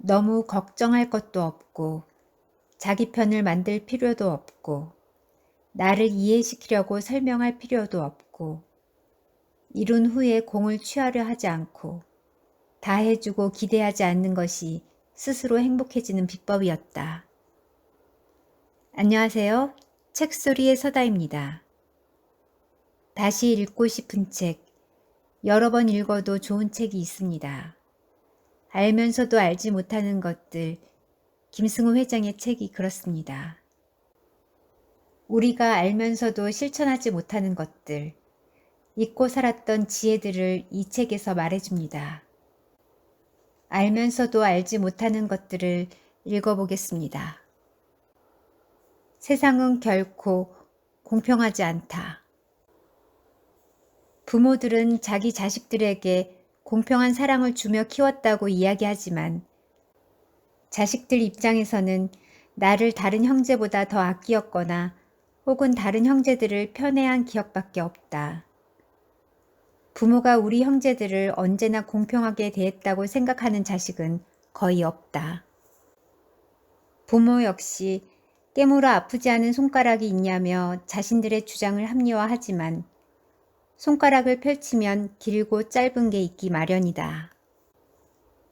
너무 걱정할 것도 없고 자기 편을 만들 필요도 없고 나를 이해시키려고 설명할 필요도 없고 이룬 후에 공을 취하려 하지 않고 다 해주고 기대하지 않는 것이 스스로 행복해지는 비법이었다. 안녕하세요. 책소리의 서다입니다. 다시 읽고 싶은 책, 여러 번 읽어도 좋은 책이 있습니다. 알면서도 알지 못하는 것들, 김승우 회장의 책이 그렇습니다. 우리가 알면서도 실천하지 못하는 것들, 잊고 살았던 지혜들을 이 책에서 말해줍니다. 알면서도 알지 못하는 것들을 읽어보겠습니다. 세상은 결코 공평하지 않다. 부모들은 자기 자식들에게 공평한 사랑을 주며 키웠다고 이야기하지만 자식들 입장에서는 나를 다른 형제보다 더 아끼었거나 혹은 다른 형제들을 편애한 기억밖에 없다. 부모가 우리 형제들을 언제나 공평하게 대했다고 생각하는 자식은 거의 없다. 부모 역시 깨물어 아프지 않은 손가락이 있냐며 자신들의 주장을 합리화하지만 손가락을 펼치면 길고 짧은 게 있기 마련이다.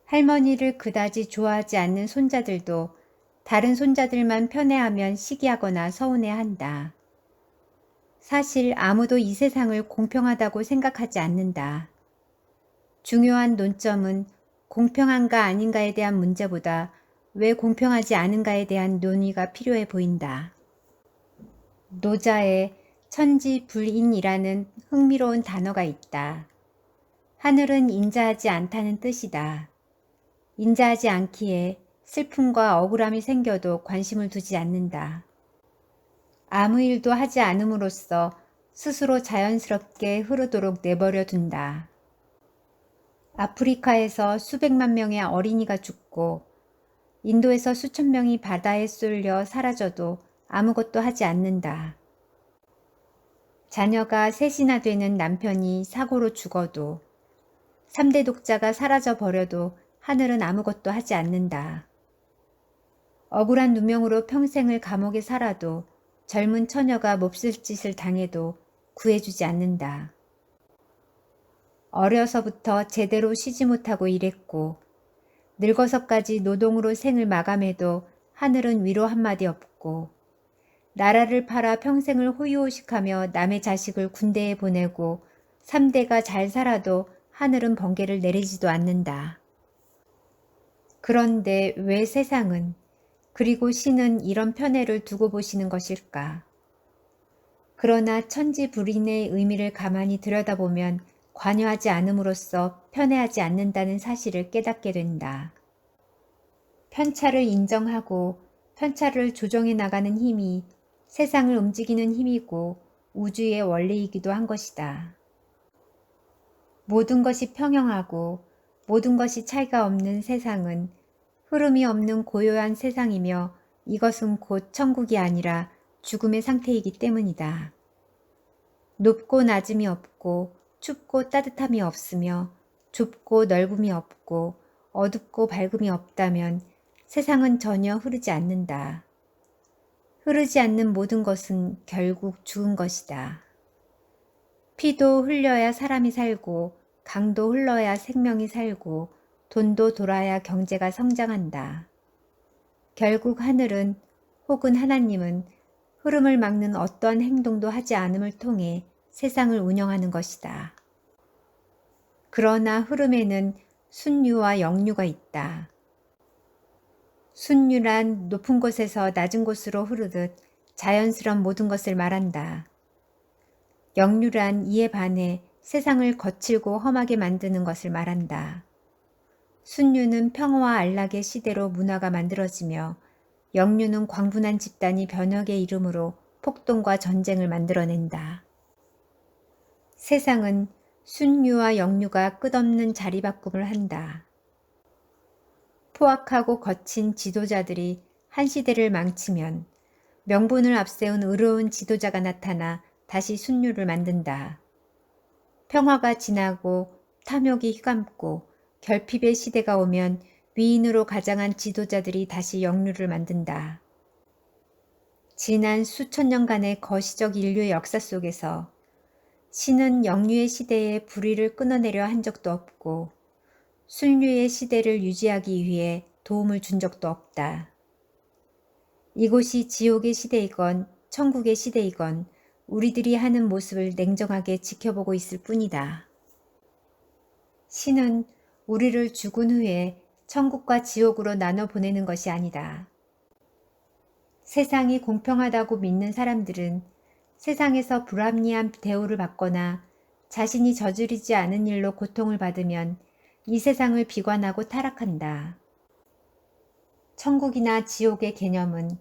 할머니를 그다지 좋아하지 않는 손자들도 다른 손자들만 편애하면 시기하거나 서운해한다. 사실 아무도 이 세상을 공평하다고 생각하지 않는다. 중요한 논점은 공평한가 아닌가에 대한 문제보다 왜 공평하지 않은가에 대한 논의가 필요해 보인다. 노자에 천지불인이라는 흥미로운 단어가 있다. 하늘은 인자하지 않다는 뜻이다. 인자하지 않기에 슬픔과 억울함이 생겨도 관심을 두지 않는다. 아무 일도 하지 않음으로써 스스로 자연스럽게 흐르도록 내버려 둔다. 아프리카에서 수백만 명의 어린이가 죽고 인도에서 수천 명이 바다에 쏠려 사라져도 아무것도 하지 않는다. 자녀가 셋이나 되는 남편이 사고로 죽어도 3대 독자가 사라져 버려도 하늘은 아무것도 하지 않는다. 억울한 누명으로 평생을 감옥에 살아도 젊은 처녀가 몹쓸 짓을 당해도 구해주지 않는다. 어려서부터 제대로 쉬지 못하고 일했고 늙어서까지 노동으로 생을 마감해도 하늘은 위로 한마디 없고 나라를 팔아 평생을 호의호식하며 남의 자식을 군대에 보내고 3대가 잘 살아도 하늘은 번개를 내리지도 않는다. 그런데 왜 세상은 그리고 신은 이런 편애를 두고 보시는 것일까? 그러나 천지불인의 의미를 가만히 들여다보면 관여하지 않음으로써 편애하지 않는다는 사실을 깨닫게 된다. 편차를 인정하고 편차를 조정해 나가는 힘이 세상을 움직이는 힘이고 우주의 원리이기도 한 것이다. 모든 것이 평형하고 모든 것이 차이가 없는 세상은 흐름이 없는 고요한 세상이며 이것은 곧 천국이 아니라 죽음의 상태이기 때문이다. 높고 낮음이 없고 춥고 따뜻함이 없으며 좁고 넓음이 없고 어둡고 밝음이 없다면 세상은 전혀 흐르지 않는다. 흐르지 않는 모든 것은 결국 죽은 것이다. 피도 흘려야 사람이 살고 강도 흘러야 생명이 살고 돈도 돌아야 경제가 성장한다. 결국 하늘은 혹은 하나님은 흐름을 막는 어떠한 행동도 하지 않음을 통해 세상을 운영하는 것이다. 그러나 흐름에는 순류와 역류가 있다. 순류란 높은 곳에서 낮은 곳으로 흐르듯 자연스러운 모든 것을 말한다. 역류란 이에 반해 세상을 거칠고 험하게 만드는 것을 말한다. 순류는 평화와 안락의 시대로 문화가 만들어지며 역류는 광분한 집단이 변혁의 이름으로 폭동과 전쟁을 만들어낸다. 세상은 순류와 역류가 끝없는 자리바꿈을 한다. 포악하고 거친 지도자들이 한 시대를 망치면 명분을 앞세운 의로운 지도자가 나타나 다시 순류를 만든다. 평화가 지나고 탐욕이 휘감고 결핍의 시대가 오면 위인으로 가장한 지도자들이 다시 역류를 만든다. 지난 수천 년간의 거시적 인류의 역사 속에서 신은 역류의 시대에 불의를 끊어내려 한 적도 없고 순류의 시대를 유지하기 위해 도움을 준 적도 없다. 이곳이 지옥의 시대이건 천국의 시대이건 우리들이 하는 모습을 냉정하게 지켜보고 있을 뿐이다. 신은 우리를 죽은 후에 천국과 지옥으로 나눠 보내는 것이 아니다. 세상이 공평하다고 믿는 사람들은 세상에서 불합리한 대우를 받거나 자신이 저지르지 않은 일로 고통을 받으면 이 세상을 비관하고 타락한다. 천국이나 지옥의 개념은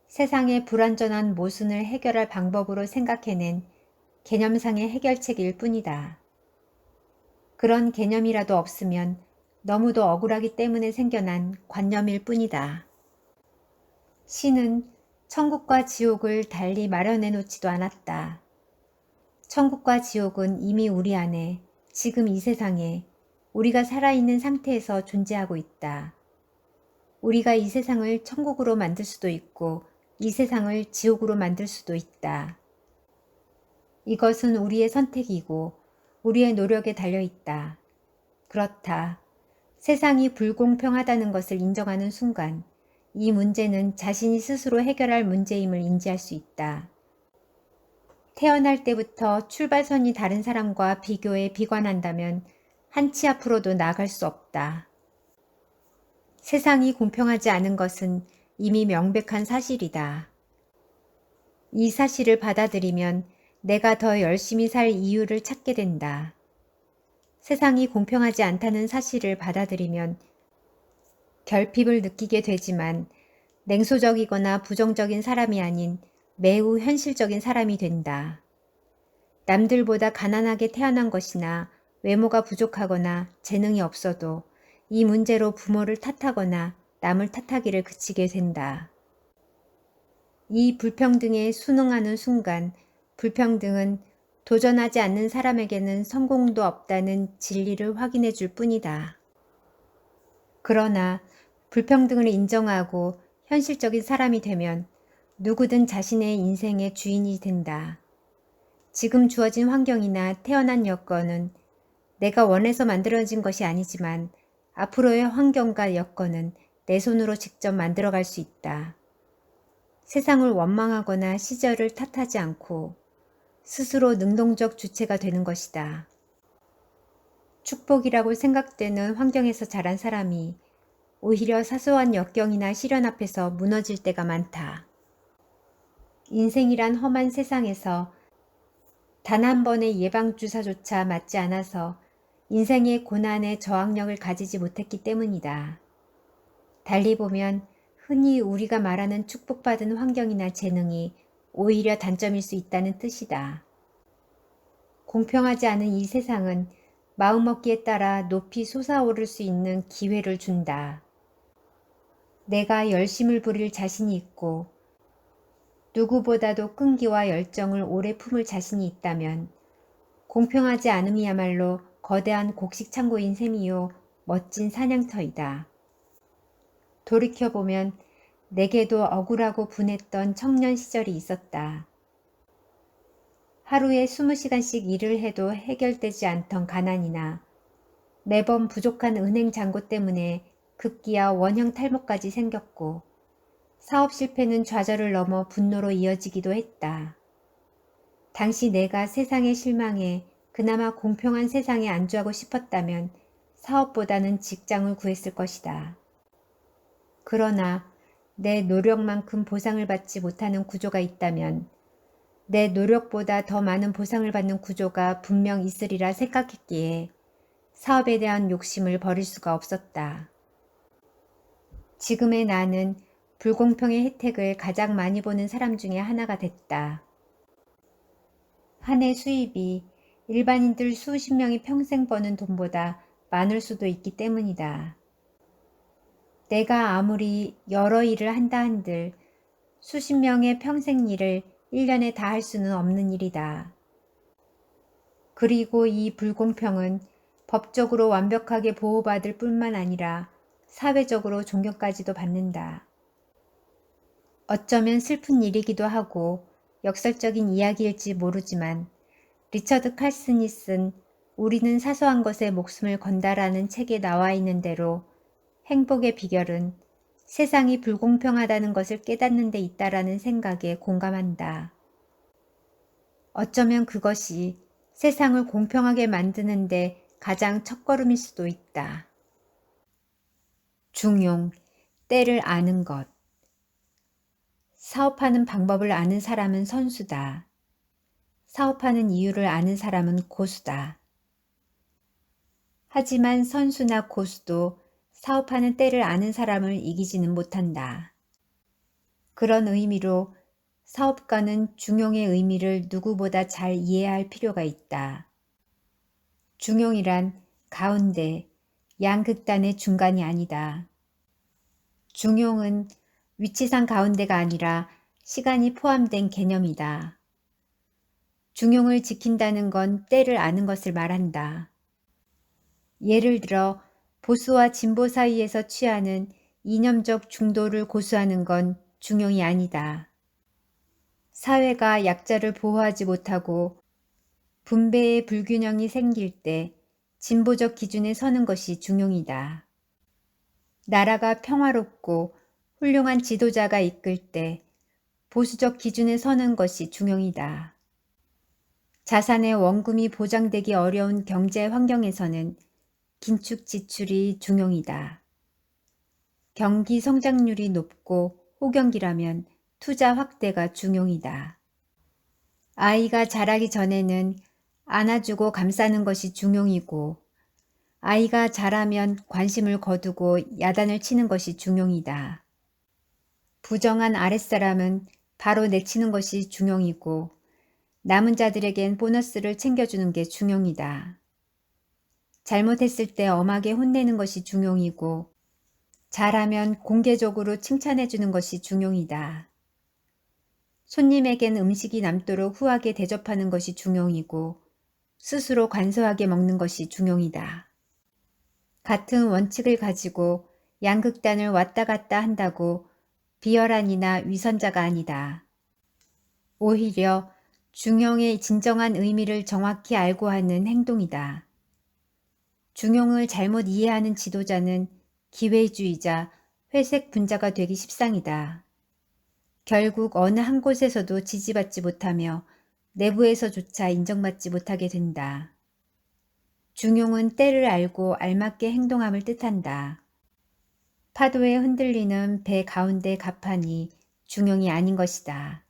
세상의 불완전한 모순을 해결할 방법으로 생각해낸 개념상의 해결책일 뿐이다. 그런 개념이라도 없으면 너무도 억울하기 때문에 생겨난 관념일 뿐이다. 신은 천국과 지옥을 달리 마련해 놓지도 않았다. 천국과 지옥은 이미 우리 안에, 지금 이 세상에 우리가 살아있는 상태에서 존재하고 있다. 우리가 이 세상을 천국으로 만들 수도 있고 이 세상을 지옥으로 만들 수도 있다. 이것은 우리의 선택이고 우리의 노력에 달려있다. 그렇다. 세상이 불공평하다는 것을 인정하는 순간 이 문제는 자신이 스스로 해결할 문제임을 인지할 수 있다. 태어날 때부터 출발선이 다른 사람과 비교해 비관한다면 한 치 앞으로도 나아갈 수 없다. 세상이 공평하지 않은 것은 이미 명백한 사실이다. 이 사실을 받아들이면 내가 더 열심히 살 이유를 찾게 된다. 세상이 공평하지 않다는 사실을 받아들이면 결핍을 느끼게 되지만 냉소적이거나 부정적인 사람이 아닌 매우 현실적인 사람이 된다. 남들보다 가난하게 태어난 것이나 외모가 부족하거나 재능이 없어도 이 문제로 부모를 탓하거나 남을 탓하기를 그치게 된다. 이 불평등에 순응하는 순간 불평등은 도전하지 않는 사람에게는 성공도 없다는 진리를 확인해 줄 뿐이다. 그러나 불평등을 인정하고 현실적인 사람이 되면 누구든 자신의 인생의 주인이 된다. 지금 주어진 환경이나 태어난 여건은 내가 원해서 만들어진 것이 아니지만 앞으로의 환경과 여건은 내 손으로 직접 만들어갈 수 있다. 세상을 원망하거나 시절을 탓하지 않고 스스로 능동적 주체가 되는 것이다. 축복이라고 생각되는 환경에서 자란 사람이 오히려 사소한 역경이나 시련 앞에서 무너질 때가 많다. 인생이란 험한 세상에서 단 한 번의 예방주사조차 맞지 않아서 인생의 고난의 저항력을 가지지 못했기 때문이다. 달리 보면 흔히 우리가 말하는 축복받은 환경이나 재능이 오히려 단점일 수 있다는 뜻이다. 공평하지 않은 이 세상은 마음먹기에 따라 높이 솟아오를 수 있는 기회를 준다. 내가 열심을 부릴 자신이 있고 누구보다도 끈기와 열정을 오래 품을 자신이 있다면 공평하지 않음이야말로 거대한 곡식 창고인 셈이요 멋진 사냥터이다. 돌이켜보면 내게도 억울하고 분했던 청년 시절이 있었다. 하루에 20시간씩 일을 해도 해결되지 않던 가난이나 매번 부족한 은행 잔고 때문에 급기야 원형 탈모까지 생겼고 사업 실패는 좌절을 넘어 분노로 이어지기도 했다. 당시 내가 세상에 실망해 그나마 공평한 세상에 안주하고 싶었다면 사업보다는 직장을 구했을 것이다. 그러나 내 노력만큼 보상을 받지 못하는 구조가 있다면 내 노력보다 더 많은 보상을 받는 구조가 분명 있으리라 생각했기에 사업에 대한 욕심을 버릴 수가 없었다. 지금의 나는 불공평의 혜택을 가장 많이 보는 사람 중에 하나가 됐다. 한 해 수입이 일반인들 수십 명이 평생 버는 돈보다 많을 수도 있기 때문이다. 내가 아무리 여러 일을 한다 한들 수십 명의 평생 일을 1년에 다 할 수는 없는 일이다. 그리고 이 불공평은 법적으로 완벽하게 보호받을 뿐만 아니라 사회적으로 존경까지도 받는다. 어쩌면 슬픈 일이기도 하고 역설적인 이야기일지 모르지만 리처드 칼슨이 쓴 우리는 사소한 것에 목숨을 건다라는 책에 나와 있는 대로 행복의 비결은 세상이 불공평하다는 것을 깨닫는 데 있다라는 생각에 공감한다. 어쩌면 그것이 세상을 공평하게 만드는데 가장 첫걸음일 수도 있다. 중용, 때를 아는 것. 사업하는 방법을 아는 사람은 선수다. 사업하는 이유를 아는 사람은 고수다. 하지만 선수나 고수도 사업하는 때를 아는 사람을 이기지는 못한다. 그런 의미로 사업가는 중용의 의미를 누구보다 잘 이해할 필요가 있다. 중용이란 가운데, 양극단의 중간이 아니다. 중용은 위치상 가운데가 아니라 시간이 포함된 개념이다. 중용을 지킨다는 건 때를 아는 것을 말한다. 예를 들어 보수와 진보 사이에서 취하는 이념적 중도를 고수하는 건 중용이 아니다. 사회가 약자를 보호하지 못하고 분배의 불균형이 생길 때 진보적 기준에 서는 것이 중용이다. 나라가 평화롭고 훌륭한 지도자가 이끌 때 보수적 기준에 서는 것이 중용이다. 자산의 원금이 보장되기 어려운 경제 환경에서는 긴축 지출이 중용이다. 경기 성장률이 높고 호경기라면 투자 확대가 중용이다. 아이가 자라기 전에는 안아주고 감싸는 것이 중용이고 아이가 자라면 관심을 거두고 야단을 치는 것이 중용이다. 부정한 아랫사람은 바로 내치는 것이 중용이고 남은 자들에겐 보너스를 챙겨주는 게 중용이다. 잘못했을 때 엄하게 혼내는 것이 중용이고 잘하면 공개적으로 칭찬해주는 것이 중용이다. 손님에겐 음식이 남도록 후하게 대접하는 것이 중용이고 스스로 간소하게 먹는 것이 중용이다. 같은 원칙을 가지고 양극단을 왔다 갔다 한다고 비열한이나 위선자가 아니다. 오히려 중용의 진정한 의미를 정확히 알고 하는 행동이다. 중용을 잘못 이해하는 지도자는 기회주의자, 회색 분자가 되기 십상이다. 결국 어느 한 곳에서도 지지받지 못하며 내부에서조차 인정받지 못하게 된다. 중용은 때를 알고 알맞게 행동함을 뜻한다. 파도에 흔들리는 배 가운데 갑판이 중용이 아닌 것이다.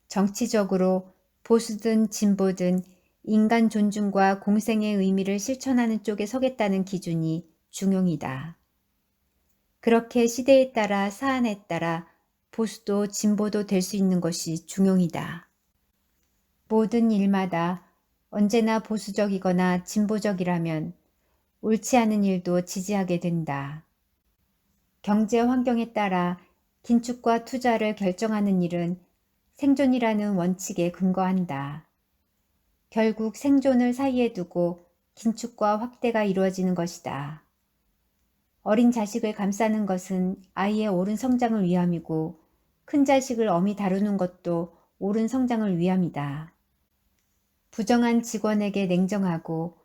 정치적으로 보수든 진보든 인간 존중과 공생의 의미를 실천하는 쪽에 서겠다는 기준이 중용이다. 그렇게 시대에 따라 사안에 따라 보수도 진보도 될 수 있는 것이 중용이다. 모든 일마다 언제나 보수적이거나 진보적이라면 옳지 않은 일도 지지하게 된다. 경제 환경에 따라 긴축과 투자를 결정하는 일은 생존이라는 원칙에 근거한다. 결국 생존을 사이에 두고 긴축과 확대가 이루어지는 것이다. 어린 자식을 감싸는 것은 아이의 옳은 성장을 위함이고 큰 자식을 엄히 다루는 것도 옳은 성장을 위함이다. 부정한 직원에게 냉정하고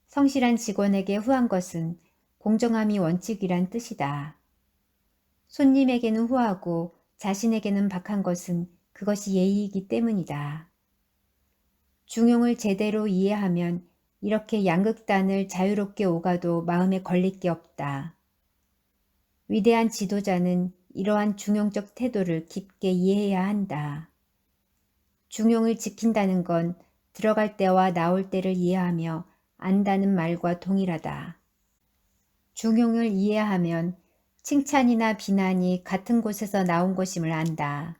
성실한 직원에게 후한 것은 공정함이 원칙이란 뜻이다. 손님에게는 후하고 자신에게는 박한 것은 그것이 예의이기 때문이다. 중용을 제대로 이해하면 이렇게 양극단을 자유롭게 오가도 마음에 걸릴 게 없다. 위대한 지도자는 이러한 중용적 태도를 깊게 이해해야 한다. 중용을 지킨다는 건 들어갈 때와 나올 때를 이해하며 안다는 말과 동일하다. 중용을 이해하면 칭찬이나 비난이 같은 곳에서 나온 것임을 안다.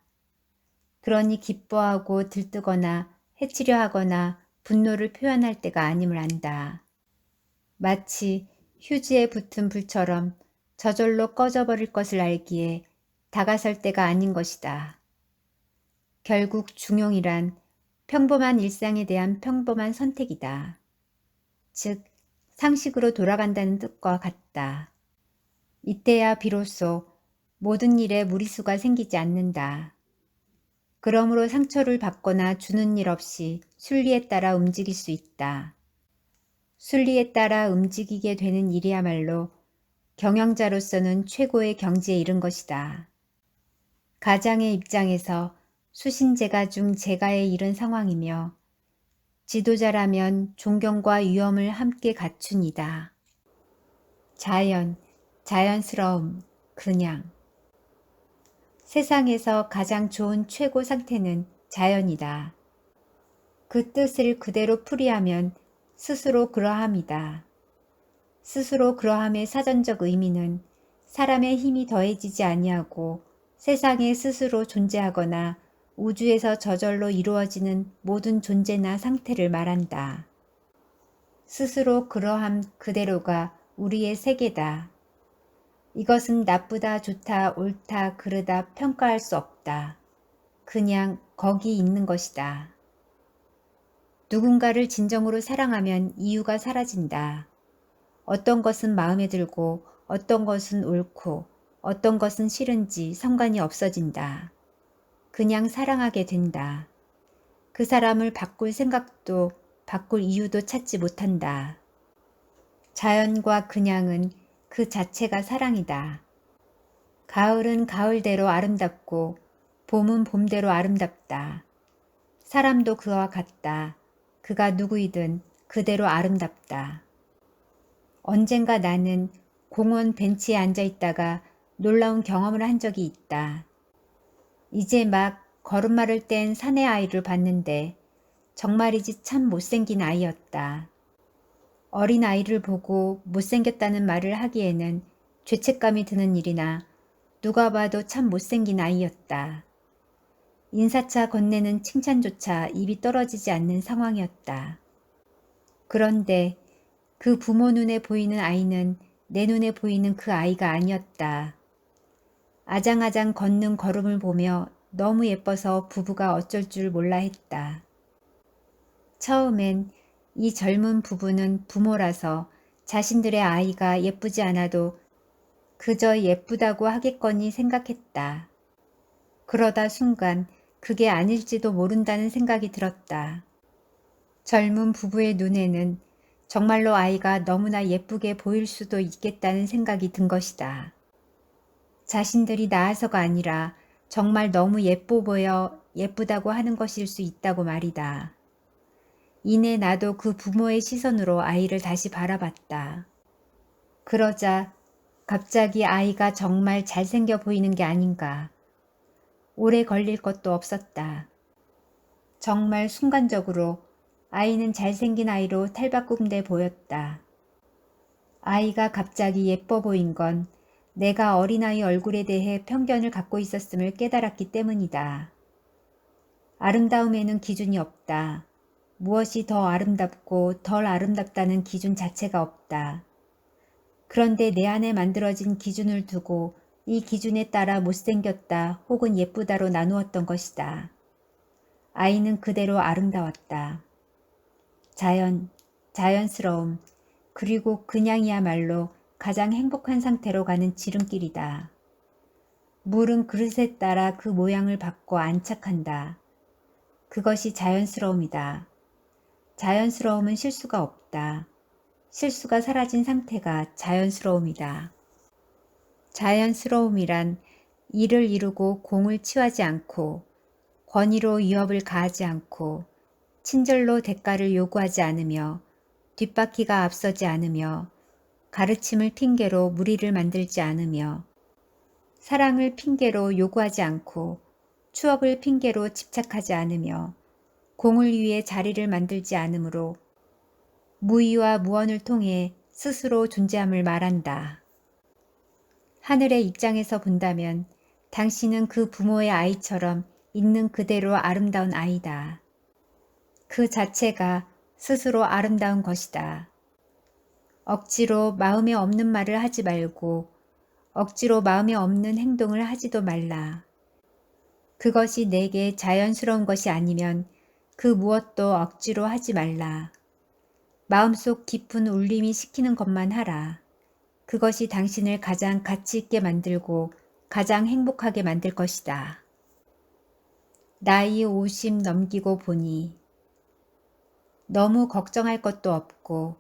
그러니 기뻐하고 들뜨거나 해치려 하거나 분노를 표현할 때가 아님을 안다. 마치 휴지에 붙은 불처럼 저절로 꺼져버릴 것을 알기에 다가설 때가 아닌 것이다. 결국 중용이란 평범한 일상에 대한 평범한 선택이다. 즉, 상식으로 돌아간다는 뜻과 같다. 이때야 비로소 모든 일에 무리수가 생기지 않는다. 그러므로 상처를 받거나 주는 일 없이 순리에 따라 움직일 수 있다. 순리에 따라 움직이게 되는 일이야말로 경영자로서는 최고의 경지에 이른 것이다. 가장의 입장에서 수신제가 중 제가에 이른 상황이며 지도자라면 존경과 위엄을 함께 갖춘 이다. 자연, 자연스러움, 그냥. 세상에서 가장 좋은 최고 상태는 자연이다. 그 뜻을 그대로 풀이하면 스스로 그러함이다. 스스로 그러함의 사전적 의미는 사람의 힘이 더해지지 아니하고 세상에 스스로 존재하거나 우주에서 저절로 이루어지는 모든 존재나 상태를 말한다. 스스로 그러함 그대로가 우리의 세계다. 이것은 나쁘다, 좋다, 옳다, 그르다 평가할 수 없다. 그냥 거기 있는 것이다. 누군가를 진정으로 사랑하면 이유가 사라진다. 어떤 것은 마음에 들고 어떤 것은 옳고 어떤 것은 싫은지 상관이 없어진다. 그냥 사랑하게 된다. 그 사람을 바꿀 생각도 바꿀 이유도 찾지 못한다. 자연과 그냥은 그 자체가 사랑이다. 가을은 가을대로 아름답고 봄은 봄대로 아름답다. 사람도 그와 같다. 그가 누구이든 그대로 아름답다. 언젠가 나는 공원 벤치에 앉아 있다가 놀라운 경험을 한 적이 있다. 이제 막 걸음마를 뗀 사내 아이를 봤는데 정말이지 참 못생긴 아이였다. 어린 아이를 보고 못생겼다는 말을 하기에는 죄책감이 드는 일이나 누가 봐도 참 못생긴 아이였다. 인사차 건네는 칭찬조차 입이 떨어지지 않는 상황이었다. 그런데 그 부모 눈에 보이는 아이는 내 눈에 보이는 그 아이가 아니었다. 아장아장 걷는 걸음을 보며 너무 예뻐서 부부가 어쩔 줄 몰라 했다. 처음엔 이 젊은 부부는 부모라서 자신들의 아이가 예쁘지 않아도 그저 예쁘다고 하겠거니 생각했다. 그러다 순간 그게 아닐지도 모른다는 생각이 들었다. 젊은 부부의 눈에는 정말로 아이가 너무나 예쁘게 보일 수도 있겠다는 생각이 든 것이다. 자신들이 낳아서가 아니라 정말 너무 예뻐 보여 예쁘다고 하는 것일 수 있다고 말이다. 이내 나도 그 부모의 시선으로 아이를 다시 바라봤다. 그러자 갑자기 아이가 정말 잘생겨 보이는 게 아닌가. 오래 걸릴 것도 없었다. 정말 순간적으로 아이는 잘생긴 아이로 탈바꿈돼 보였다. 아이가 갑자기 예뻐 보인 건 내가 어린아이 얼굴에 대해 편견을 갖고 있었음을 깨달았기 때문이다. 아름다움에는 기준이 없다. 무엇이 더 아름답고 덜 아름답다는 기준 자체가 없다. 그런데 내 안에 만들어진 기준을 두고 이 기준에 따라 못생겼다 혹은 예쁘다로 나누었던 것이다. 아이는 그대로 아름다웠다. 자연, 자연스러움, 그리고 그냥이야말로 가장 행복한 상태로 가는 지름길이다. 물은 그릇에 따라 그 모양을 바꿔 안착한다. 그것이 자연스러움이다. 자연스러움은 실수가 없다. 실수가 사라진 상태가 자연스러움이다. 자연스러움이란 일을 이루고 공을 취하지 않고 권위로 위협을 가하지 않고 친절로 대가를 요구하지 않으며 뒷바퀴가 앞서지 않으며 가르침을 핑계로 무리를 만들지 않으며 사랑을 핑계로 요구하지 않고 추억을 핑계로 집착하지 않으며 공을 위해 자리를 만들지 않으므로 무의와 무언을 통해 스스로 존재함을 말한다. 하늘의 입장에서 본다면 당신은 그 부모의 아이처럼 있는 그대로 아름다운 아이다. 그 자체가 스스로 아름다운 것이다. 억지로 마음에 없는 말을 하지 말고 억지로 마음에 없는 행동을 하지도 말라. 그것이 내게 자연스러운 것이 아니면 그 무엇도 억지로 하지 말라. 마음속 깊은 울림이 시키는 것만 하라. 그것이 당신을 가장 가치 있게 만들고 가장 행복하게 만들 것이다. 나이 50 넘기고 보니 너무 걱정할 것도 없고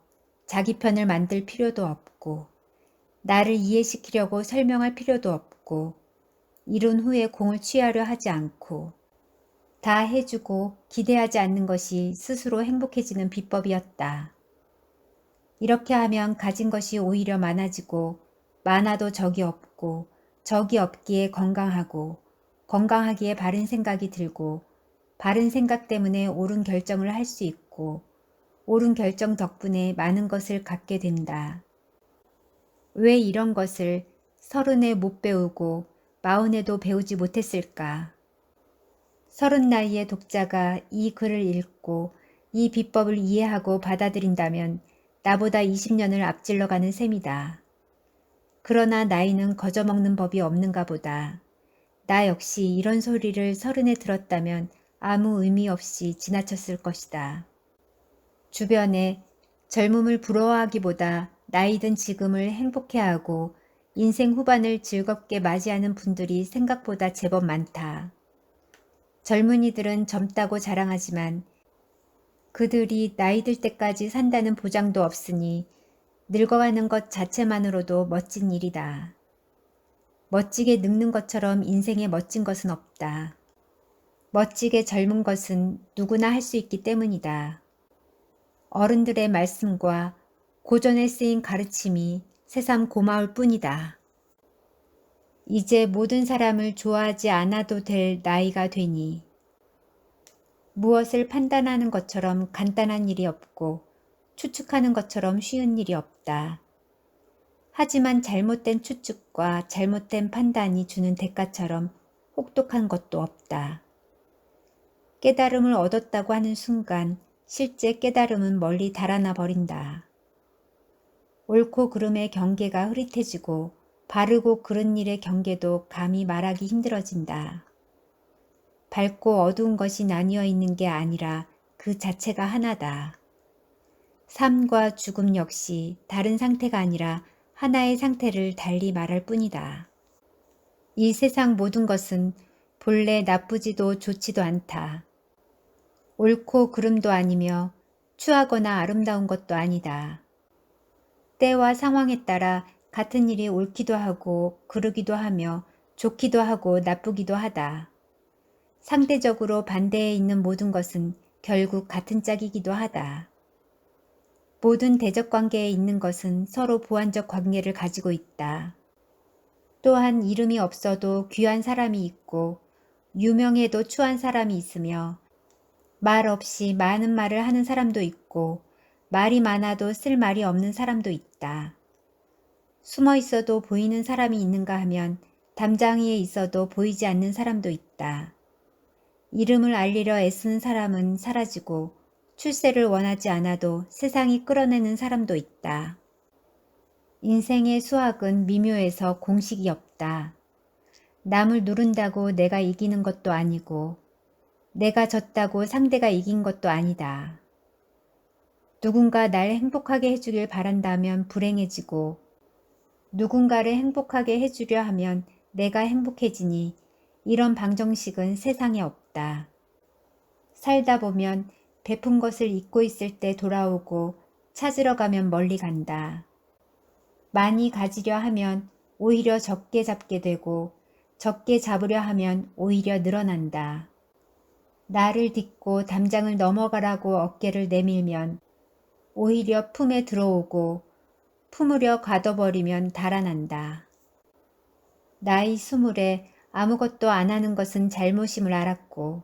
자기 편을 만들 필요도 없고 나를 이해시키려고 설명할 필요도 없고 이룬 후에 공을 취하려 하지 않고 다 해주고 기대하지 않는 것이 스스로 행복해지는 비법이었다. 이렇게 하면 가진 것이 오히려 많아지고 많아도 적이 없고 적이 없기에 건강하고 건강하기에 바른 생각이 들고 바른 생각 때문에 옳은 결정을 할 수 있고 옳은 결정 덕분에 많은 것을 갖게 된다. 왜 이런 것을 30에 못 배우고 40에도 배우지 못했을까? 30 나이의 독자가 이 글을 읽고 이 비법을 이해하고 받아들인다면 나보다 20년을 앞질러 가는 셈이다. 그러나 나이는 거저먹는 법이 없는가 보다. 나 역시 이런 소리를 30에 들었다면 아무 의미 없이 지나쳤을 것이다. 주변에 젊음을 부러워하기보다 나이 든 지금을 행복해하고 인생 후반을 즐겁게 맞이하는 분들이 생각보다 제법 많다. 젊은이들은 젊다고 자랑하지만 그들이 나이 들 때까지 산다는 보장도 없으니 늙어가는 것 자체만으로도 멋진 일이다. 멋지게 늙는 것처럼 인생에 멋진 것은 없다. 멋지게 젊은 것은 누구나 할 수 있기 때문이다. 어른들의 말씀과 고전에 쓰인 가르침이 새삼 고마울 뿐이다. 이제 모든 사람을 좋아하지 않아도 될 나이가 되니 무엇을 판단하는 것처럼 간단한 일이 없고 추측하는 것처럼 쉬운 일이 없다. 하지만 잘못된 추측과 잘못된 판단이 주는 대가처럼 혹독한 것도 없다. 깨달음을 얻었다고 하는 순간 실제 깨달음은 멀리 달아나 버린다. 옳고 그름의 경계가 흐릿해지고 바르고 그른 일의 경계도 감히 말하기 힘들어진다. 밝고 어두운 것이 나뉘어 있는 게 아니라 그 자체가 하나다. 삶과 죽음 역시 다른 상태가 아니라 하나의 상태를 달리 말할 뿐이다. 이 세상 모든 것은 본래 나쁘지도 좋지도 않다. 옳고 그름도 아니며 추하거나 아름다운 것도 아니다. 때와 상황에 따라 같은 일이 옳기도 하고 그르기도 하며 좋기도 하고 나쁘기도 하다. 상대적으로 반대에 있는 모든 것은 결국 같은 짝이기도 하다. 모든 대적관계에 있는 것은 서로 보완적 관계를 가지고 있다. 또한 이름이 없어도 귀한 사람이 있고 유명해도 추한 사람이 있으며 말 없이 많은 말을 하는 사람도 있고 말이 많아도 쓸 말이 없는 사람도 있다. 숨어 있어도 보이는 사람이 있는가 하면 담장이에 있어도 보이지 않는 사람도 있다. 이름을 알리려 애쓰는 사람은 사라지고 출세를 원하지 않아도 세상이 끌어내는 사람도 있다. 인생의 수학은 미묘해서 공식이 없다. 남을 누른다고 내가 이기는 것도 아니고 내가 졌다고 상대가 이긴 것도 아니다. 누군가 날 행복하게 해주길 바란다면 불행해지고 누군가를 행복하게 해주려 하면 내가 행복해지니 이런 방정식은 세상에 없다. 살다 보면 베푼 것을 잊고 있을 때 돌아오고 찾으러 가면 멀리 간다. 많이 가지려 하면 오히려 적게 잡게 되고 적게 잡으려 하면 오히려 늘어난다. 나를 딛고 담장을 넘어가라고 어깨를 내밀면 오히려 품에 들어오고 품으려 가둬버리면 달아난다. 나이 20에 아무것도 안 하는 것은 잘못임을 알았고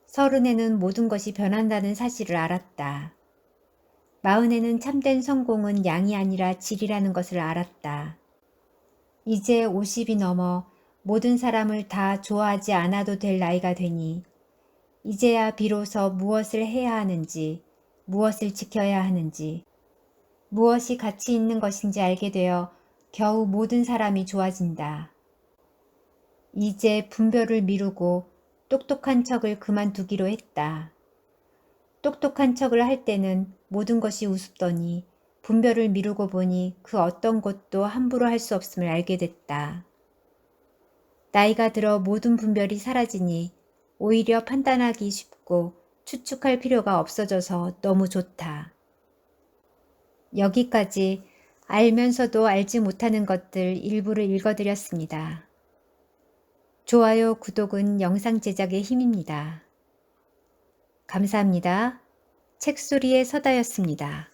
30에는 모든 것이 변한다는 사실을 알았다. 40에는 참된 성공은 양이 아니라 질이라는 것을 알았다. 이제 50이 넘어 모든 사람을 다 좋아하지 않아도 될 나이가 되니 이제야 비로소 무엇을 해야 하는지, 무엇을 지켜야 하는지, 무엇이 가치 있는 것인지 알게 되어 겨우 모든 사람이 좋아진다. 이제 분별을 미루고 똑똑한 척을 그만두기로 했다. 똑똑한 척을 할 때는 모든 것이 우습더니 분별을 미루고 보니 그 어떤 것도 함부로 할 수 없음을 알게 됐다. 나이가 들어 모든 분별이 사라지니 오히려 판단하기 쉽고 추측할 필요가 없어져서 너무 좋다. 여기까지 알면서도 알지 못하는 것들 일부를 읽어드렸습니다. 좋아요, 구독은 영상 제작의 힘입니다. 감사합니다. 책소리의 서다였습니다.